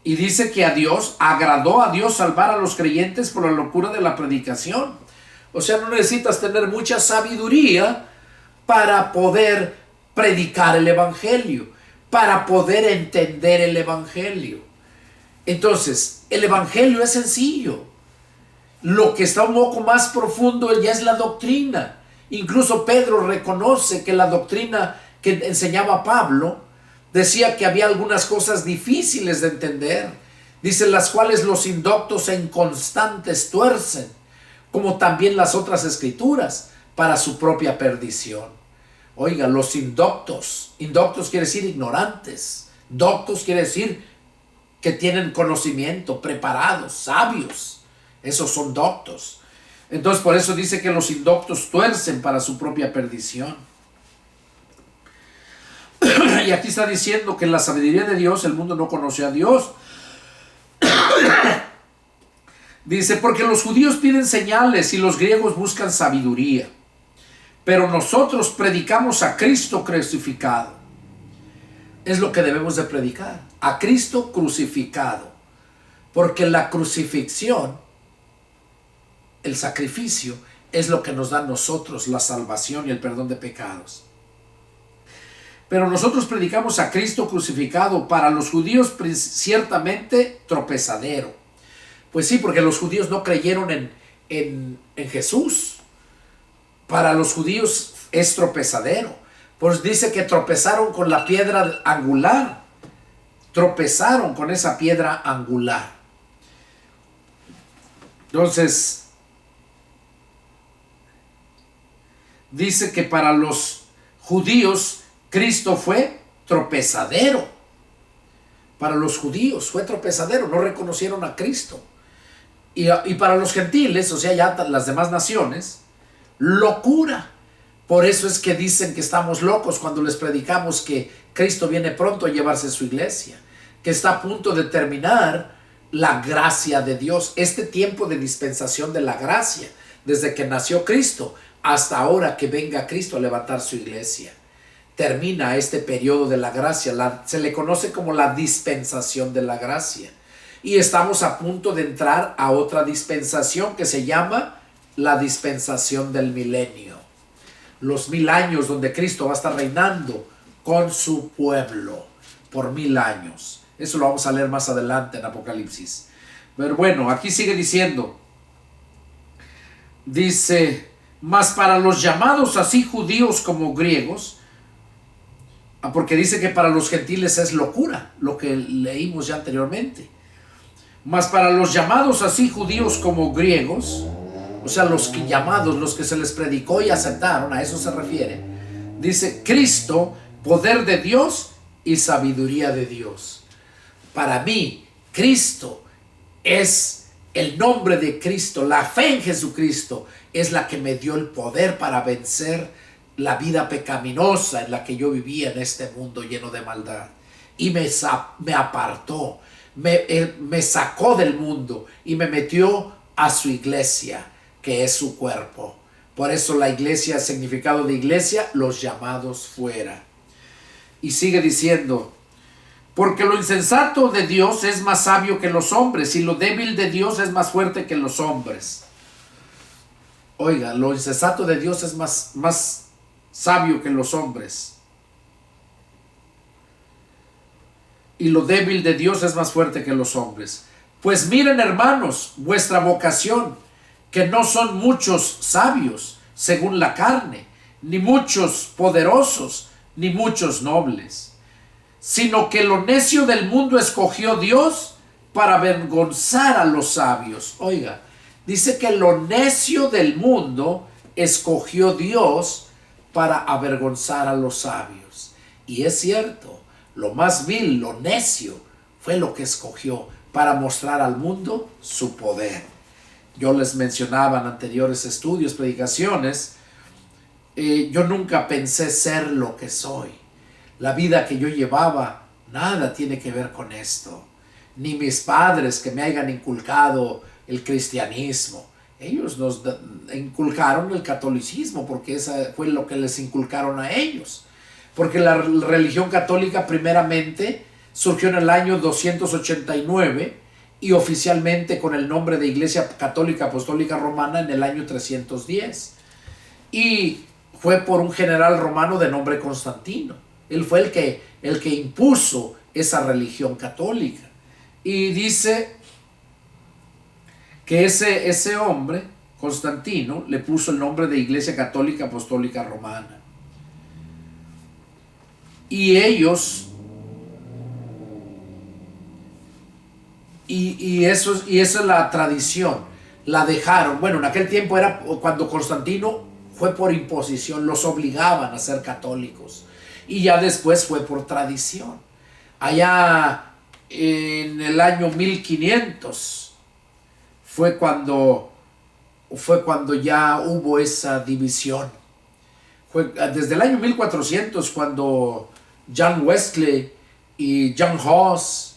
Y dice que agradó a Dios salvar a los creyentes por la locura de la predicación. O sea, no necesitas tener mucha sabiduría para poder predicar el evangelio, para poder entender el evangelio. Entonces, el evangelio es sencillo. Lo que está un poco más profundo ya es la doctrina. Incluso Pedro reconoce que la doctrina que enseñaba Pablo decía que había algunas cosas difíciles de entender. Dice, las cuales los indoctos e inconstantes tuercen, como también las otras escrituras, para su propia perdición. Oiga, los indoctos quiere decir ignorantes. Doctos quiere decir que tienen conocimiento, preparados, sabios. Esos son doctos. Entonces por eso dice que los indoctos tuercen para su propia perdición. Y aquí está diciendo que en la sabiduría de Dios el mundo no conoció a Dios. Dice, porque los judíos piden señales y los griegos buscan sabiduría. Pero nosotros predicamos a Cristo crucificado. Es lo que debemos de predicar. A Cristo crucificado. Porque la crucifixión, el sacrificio, es lo que nos da a nosotros la salvación y el perdón de pecados. Pero nosotros predicamos a Cristo crucificado, para los judíos ciertamente tropezadero. Pues sí, porque los judíos no creyeron en Jesús. Para los judíos es tropezadero. Pues dice que tropezaron con la piedra angular. Tropezaron con esa piedra angular. Entonces, dice que para los judíos Cristo fue tropezadero. Para los judíos fue tropezadero, no reconocieron a Cristo. Y para los gentiles, o sea, ya las demás naciones, locura. Por eso es que dicen que estamos locos cuando les predicamos que Cristo viene pronto a llevarse su iglesia, que está a punto de terminar la gracia de Dios, este tiempo de dispensación de la gracia, desde que nació Cristo hasta ahora que venga Cristo a levantar su iglesia. Termina este periodo de la gracia, se le conoce como la dispensación de la gracia. Y estamos a punto de entrar a otra dispensación que se llama la dispensación del milenio. Los 1000 años donde Cristo va a estar reinando con su pueblo por 1000 años. Eso lo vamos a leer más adelante en Apocalipsis. Pero bueno, aquí sigue diciendo. Dice, mas para los llamados así judíos como griegos, porque dice que para los gentiles es locura, lo que leímos ya anteriormente. Mas para los llamados así judíos como griegos, o sea, los que llamados, los que se les predicó y aceptaron, a eso se refiere. Dice, Cristo, poder de Dios y sabiduría de Dios. Para mí, Cristo es el nombre de Cristo, la fe en Jesucristo es la que me dio el poder para vencer la vida pecaminosa en la que yo vivía en este mundo lleno de maldad. Y me apartó, me sacó del mundo y me metió a su iglesia, que es su cuerpo. Por eso la iglesia, el significado de iglesia, los llamados fuera. Y sigue diciendo, porque lo insensato de Dios es más sabio que los hombres, y lo débil de Dios es más fuerte que los hombres. Oiga, lo insensato de Dios es más sabio que los hombres. Y lo débil de Dios es más fuerte que los hombres. Pues miren, hermanos, vuestra vocación, que no son muchos sabios según la carne, ni muchos poderosos, ni muchos nobles, sino que lo necio del mundo escogió Dios para avergonzar a los sabios. Oiga, dice que lo necio del mundo escogió Dios para avergonzar a los sabios. Y es cierto, lo más vil, lo necio, fue lo que escogió para mostrar al mundo su poder. Yo les mencionaba en anteriores estudios, predicaciones, yo nunca pensé ser lo que soy. La vida que yo llevaba, nada tiene que ver con esto. Ni mis padres que me hayan inculcado el cristianismo. Ellos nos inculcaron el catolicismo porque esa fue lo que les inculcaron a ellos. Porque la religión católica primeramente surgió en el año 289 y oficialmente con el nombre de Iglesia Católica Apostólica Romana en el año 310. Y fue por un general romano de nombre Constantino. Él fue el que impuso esa religión católica. Y dice que ese hombre, Constantino, le puso el nombre de Iglesia Católica Apostólica Romana. Y ellos, y esa es la tradición, la dejaron. Bueno, en aquel tiempo era cuando Constantino fue por imposición, los obligaban a ser católicos. Y ya después fue por tradición. Allá en el año 1500 fue cuando ya hubo esa división. Fue desde el año 1400 cuando John Wesley y John Hus,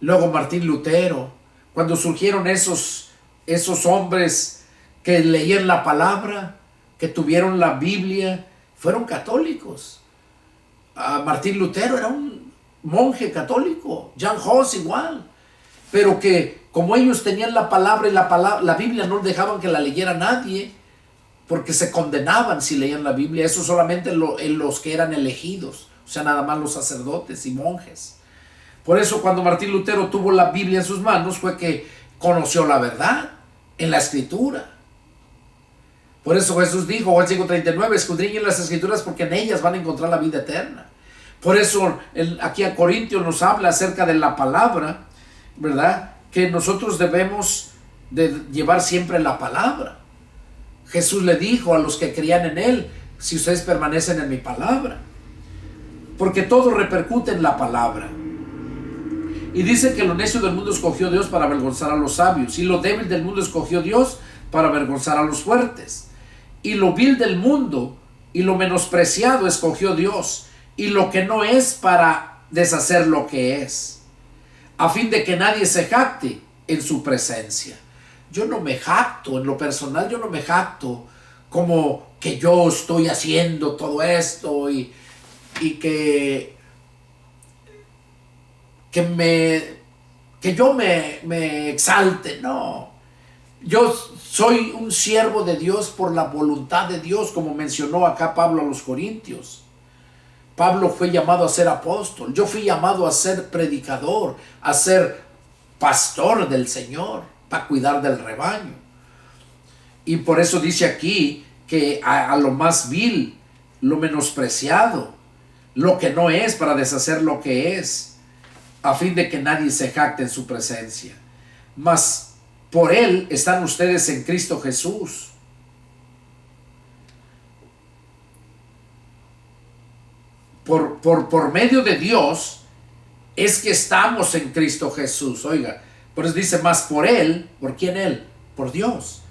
luego Martín Lutero, cuando surgieron esos hombres que leían la palabra, que tuvieron la Biblia, fueron católicos. Martín Lutero era un monje católico, John Hus igual, pero que como ellos tenían la palabra y la Biblia no dejaban que la leyera nadie, porque se condenaban si leían la Biblia. Eso solamente los que eran elegidos, o sea, nada más los sacerdotes y monjes. Por eso cuando Martín Lutero tuvo la Biblia en sus manos fue que conoció la verdad en la Escritura. Por eso Jesús dijo, Juan 5:39, escudriñen las Escrituras porque en ellas van a encontrar la vida eterna. Por eso aquí a Corintios nos habla acerca de la palabra, ¿verdad? Que nosotros debemos de llevar siempre la palabra. Jesús le dijo a los que creían en él, si ustedes permanecen en mi palabra, porque todo repercute en la palabra. Y dice que lo necio del mundo escogió Dios para avergonzar a los sabios, y lo débil del mundo escogió Dios para avergonzar a los fuertes, y lo vil del mundo y lo menospreciado escogió Dios, y lo que no es para deshacer lo que es, a fin de que nadie se jacte en su presencia. Yo no me jacto, en lo personal yo no me jacto como que yo estoy haciendo todo esto y que yo me exalte. No, yo soy un siervo de Dios por la voluntad de Dios, como mencionó acá Pablo a los Corintios. Pablo fue llamado a ser apóstol. Yo fui llamado a ser predicador, a ser pastor del Señor, para cuidar del rebaño. Y por eso dice aquí que a lo más vil, lo menospreciado, lo que no es, para deshacer lo que es, a fin de que nadie se jacte en su presencia. Mas por Él están ustedes en Cristo Jesús. Por medio de Dios es que estamos en Cristo Jesús. Oiga, por eso dice, más por Él. ¿Por quién Él? Por Dios.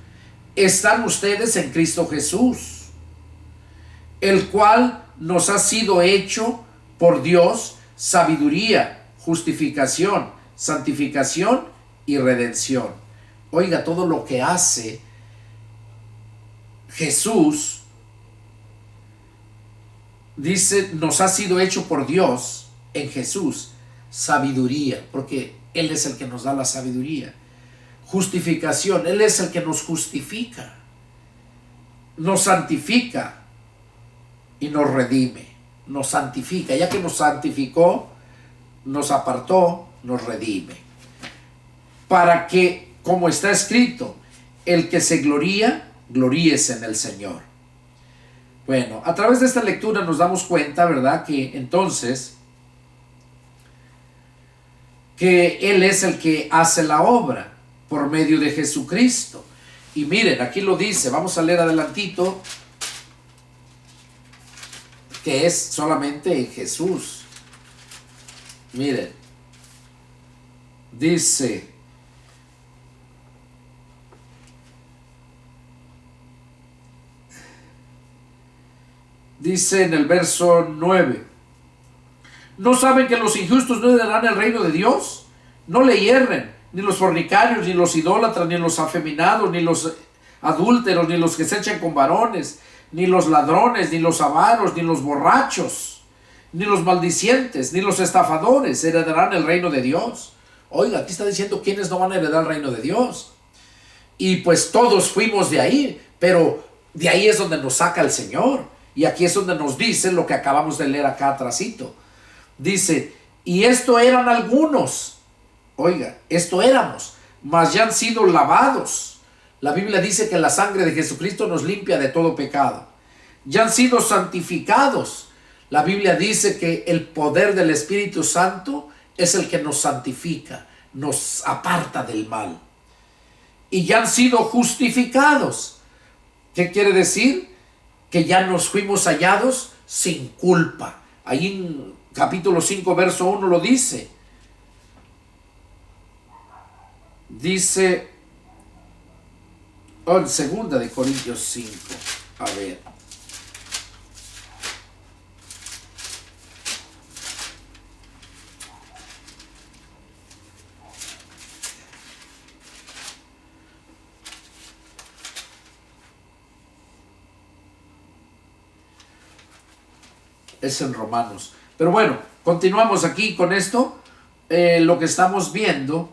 Están ustedes en Cristo Jesús, el cual nos ha sido hecho por Dios sabiduría, justificación, santificación y redención. Oiga, todo lo que hace Jesús, dice, nos ha sido hecho por Dios en Jesús sabiduría, porque Él es el que nos da la sabiduría. Justificación, Él es el que nos justifica, nos santifica y nos redime. Nos santifica, ya que nos santificó, nos apartó, nos redime. Para que, como está escrito, el que se gloría, gloríese en el Señor. Bueno, a través de esta lectura nos damos cuenta, ¿verdad?, que entonces, que Él es el que hace la obra por medio de Jesucristo. Y miren, aquí lo dice, vamos a leer adelantito, que es solamente en Jesús. Miren, dice, en el verso 9, ¿no saben que los injustos no heredarán el reino de Dios? No le hierren, ni los fornicarios, ni los idólatras, ni los afeminados, ni los adúlteros, ni los que se echan con varones, ni los ladrones, ni los avaros, ni los borrachos, ni los maldicientes, ni los estafadores heredarán el reino de Dios. Oiga, aquí está diciendo quiénes no van a heredar el reino de Dios. Y pues todos fuimos de ahí, pero de ahí es donde nos saca el Señor. Y aquí es donde nos dice lo que acabamos de leer acá atrásito. Dice, y esto eran algunos. Oiga, esto éramos, mas ya han sido lavados. La Biblia dice que la sangre de Jesucristo nos limpia de todo pecado. Ya han sido santificados. La Biblia dice que el poder del Espíritu Santo es el que nos santifica, nos aparta del mal. Y ya han sido justificados. ¿Qué quiere decir? Que ya nos fuimos hallados sin culpa. Ahí en capítulo 5, verso 1 lo dice. Dice, en segunda de Corintios 5, a ver. Es en Romanos. Pero bueno, continuamos aquí con esto. Lo que estamos viendo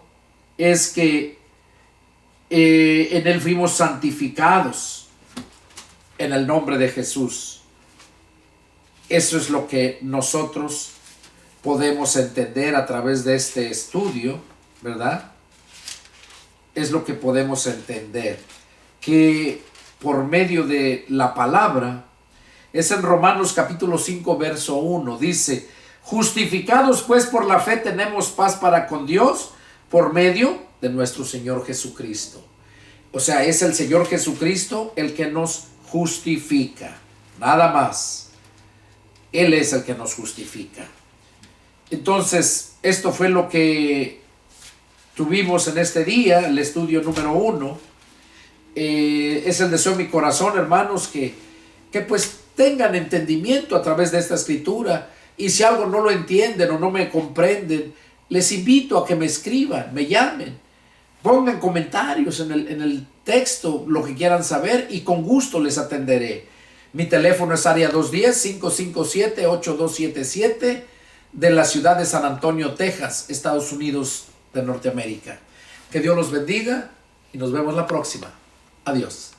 es que en Él fuimos santificados en el nombre de Jesús. Eso es lo que nosotros podemos entender a través de este estudio, ¿verdad? Es lo que podemos entender, que por medio de la palabra, es en Romanos capítulo 5, verso 1, dice, justificados pues por la fe tenemos paz para con Dios, por medio de nuestro Señor Jesucristo. O sea, es el Señor Jesucristo el que nos justifica, nada más. Él es el que nos justifica. Entonces, esto fue lo que tuvimos en este día, el estudio número 1. Es el deseo de mi corazón, hermanos, que pues tengan entendimiento a través de esta escritura. Y si algo no lo entienden o no me comprenden, les invito a que me escriban, me llamen, pongan comentarios en el texto, lo que quieran saber, y con gusto les atenderé. Mi teléfono es área 210-557-8277 de la ciudad de San Antonio, Texas, Estados Unidos de Norteamérica. Que Dios los bendiga y nos vemos la próxima. Adiós.